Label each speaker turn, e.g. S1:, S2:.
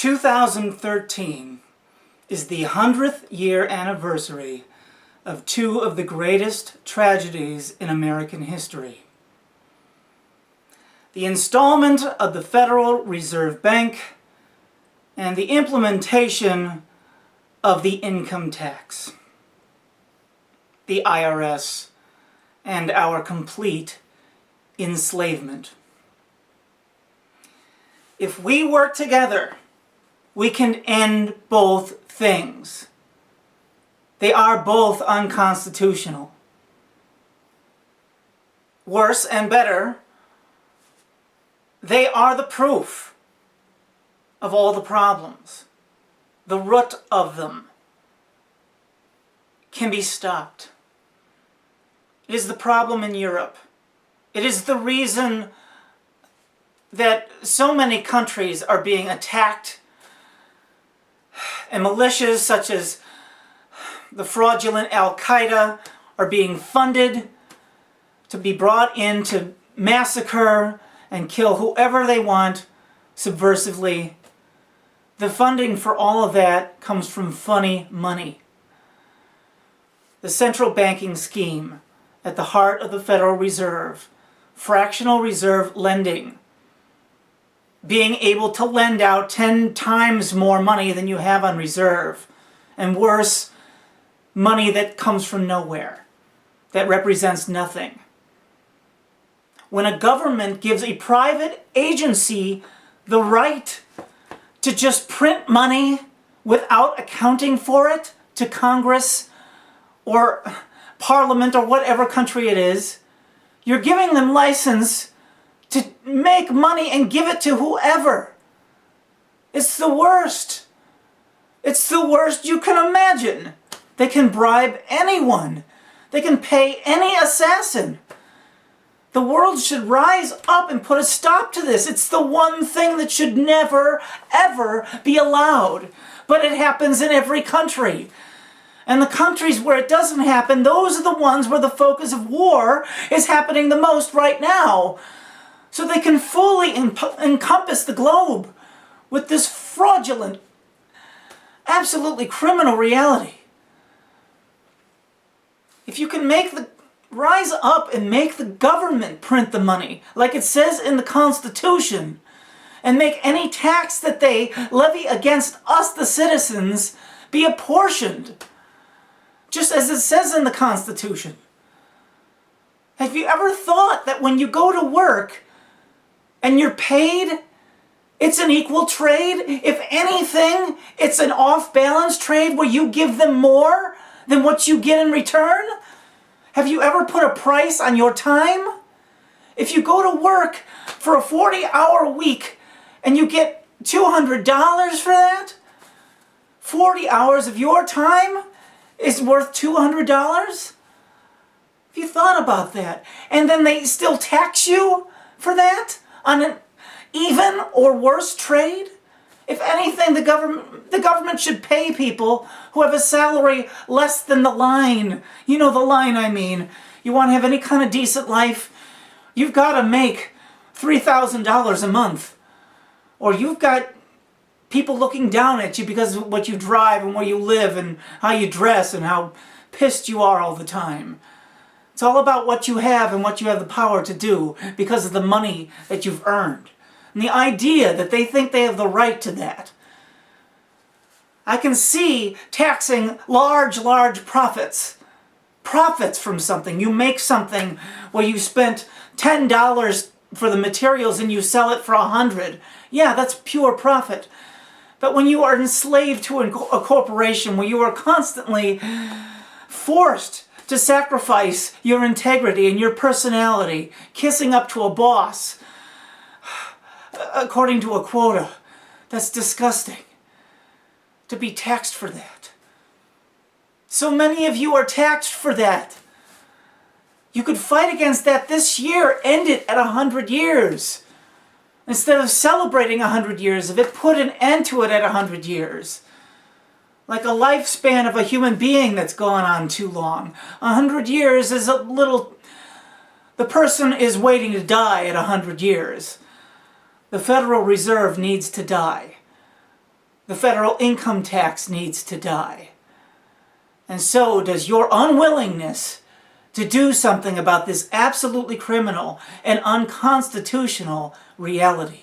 S1: 2013 is the 100th year anniversary of two of the greatest tragedies in American history. The installment of the Federal Reserve Bank and the implementation of the income tax, the IRS, and our complete enslavement. If we work together, we can end both things. They are both unconstitutional. Worse and better, they are the proof of all the problems. The root of them can be stopped. It is the problem in Europe. It is the reason that so many countries are being attacked, and militias such as the fraudulent Al-Qaeda are being funded to be brought in to massacre and kill whoever they want subversively. The funding for all of that comes from phony money. The central banking scheme at the heart of the Federal Reserve, fractional reserve lending, being able to lend out 10 times more money than you have on reserve, and worse, money that comes from nowhere, that represents nothing. When a government gives a private agency the right to just print money without accounting for it to Congress or Parliament or whatever country it is, you're giving them license to make money and give it to whoever. It's the worst. It's the worst you can imagine. They can bribe anyone. They can pay any assassin. The world should rise up and put a stop to this. It's the one thing that should never, ever be allowed. But it happens in every country. And the countries where it doesn't happen, those are the ones where the focus of war is happening the most right now. So they can fully encompass the globe with this fraudulent, absolutely criminal reality. If you can rise up and make the government print the money, like it says in the Constitution, and make any tax that they levy against us, the citizens, be apportioned, just as it says in the Constitution. Have you ever thought that when you go to work and you're paid, it's an equal trade? If anything, it's an off-balance trade where you give them more than what you get in return? Have you ever put a price on your time? If you go to work for a 40-hour week and you get $200 for that, 40 hours of your time is worth $200? Have you thought about that? And then they still tax you for that on an even or worse trade? If anything, the government should pay people who have a salary less than the line. You know the line I mean. You want to have any kind of decent life, you've got to make $3,000 a month. Or you've got people looking down at you because of what you drive and where you live and how you dress and how pissed you are all the time. It's all about what you have and what you have the power to do because of the money that you've earned. And the idea that they think they have the right to that. I can see taxing large profits. Profits from something. You make something where you spent $10 for the materials and you sell it for $100. Yeah, that's pure profit. But when you are enslaved to a corporation, where you are constantly forced to sacrifice your integrity and your personality, kissing up to a boss, according to a quota, that's disgusting. To be taxed for that. So many of you are taxed for that. You could fight against that this year, end it at 100 years. Instead of celebrating 100 years of it, put an end to it at 100 years. Like a lifespan of a human being that's gone on too long. 100 years is a little... The person is waiting to die at 100 years. The Federal Reserve needs to die. The federal income tax needs to die. And so does your unwillingness to do something about this absolutely criminal and unconstitutional reality.